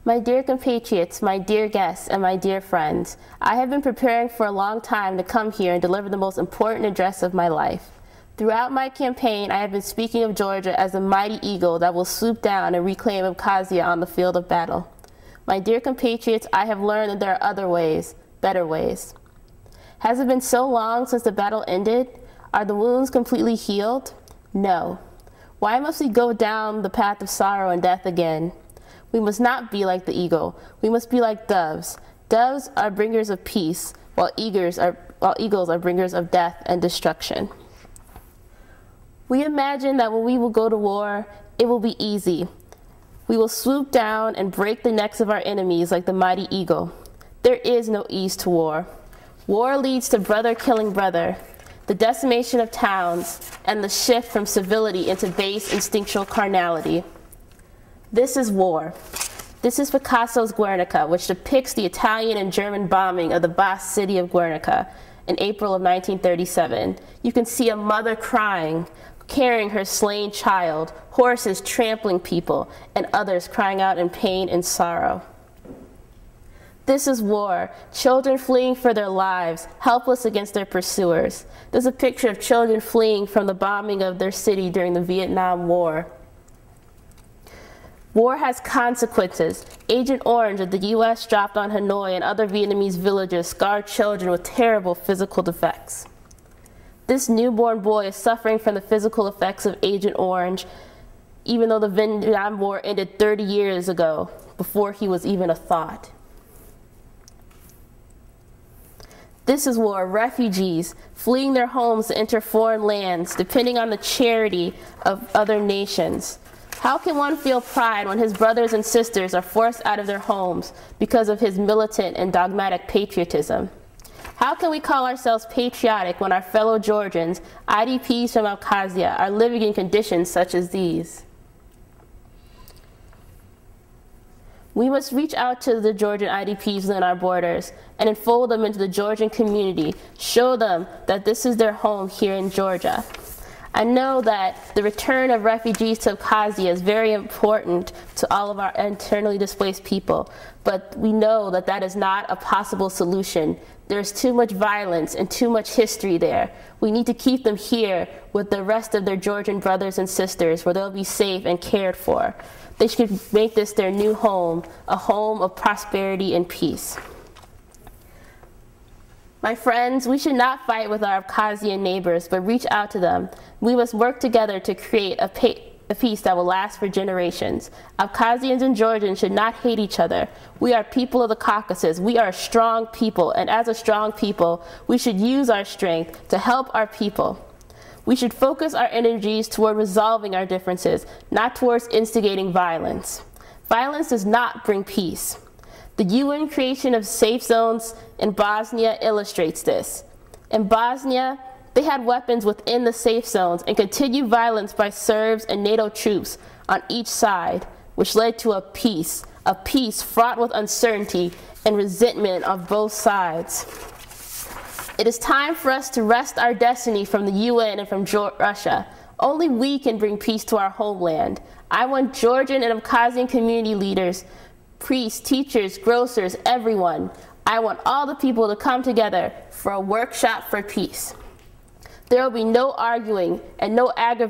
My dear compatriots, my dear guests, and my dear friends, I have been preparing for a long time to come here and deliver the most important address of my life. Throughout my campaign, I have been speaking of Georgia as a mighty eagle that will swoop down and reclaim Abkhazia on the field of battle. My dear compatriots, I have learned that there are other ways, better ways. Has it been so long since the battle ended? Are the wounds completely healed? No. Why must we go down the path of sorrow and death again? We must not be like the eagle. We must be like doves. Doves are bringers of peace, while eagles are bringers of death and destruction. We imagine that when we will go to war, it will be easy. We will swoop down and break the necks of our enemies like the mighty eagle. There is no ease to war. War leads to brother killing brother, the decimation of towns, and the shift from civility into base instinctual carnality. This is war. This is Picasso's Guernica, which depicts the Italian and German bombing of the Basque city of Guernica in April of 1937. You can see a mother crying, carrying her slain child, horses trampling people, and others crying out in pain and sorrow. This is war, children fleeing for their lives, helpless against their pursuers. There's a picture of children fleeing from the bombing of their city during the Vietnam War. War has consequences. Agent Orange that the U.S. dropped on Hanoi and other Vietnamese villages scarred children with terrible physical defects. This newborn boy is suffering from the physical effects of Agent Orange, even though the Vietnam War ended 30 years ago, before he was even a thought. This is war, refugees fleeing their homes to enter foreign lands, depending on the charity of other nations. How can one feel pride when his brothers and sisters are forced out of their homes because of his militant and dogmatic patriotism? How can we call ourselves patriotic when our fellow Georgians, IDPs from Abkhazia, are living in conditions such as these? We must reach out to the Georgian IDPs within our borders and enfold them into the Georgian community, show them that this is their home here in Georgia. I know that the return of refugees to Abkhazia is very important to all of our internally displaced people, but we know that that is not a possible solution. There's too much violence and too much history there. We need to keep them here with the rest of their Georgian brothers and sisters where they'll be safe and cared for. They should make this their new home, a home of prosperity and peace. My friends, we should not fight with our Abkhazian neighbors, but reach out to them. We must work together to create a peace that will last for generations. Abkhazians and Georgians should not hate each other. We are people of the Caucasus. We are a strong people, and as a strong people, we should use our strength to help our people. We should focus our energies toward resolving our differences, not towards instigating violence. Violence does not bring peace. The UN creation of safe zones in Bosnia illustrates this. In Bosnia, they had weapons within the safe zones and continued violence by Serbs and NATO troops on each side, which led to a peace fraught with uncertainty and resentment on both sides. It is time for us to wrest our destiny from the UN and from Russia. Only we can bring peace to our homeland. I want Georgian and Abkhazian community leaders, priests, teachers, grocers, everyone. I want all the people to come together for a workshop for peace. There will be no arguing and no aggravation.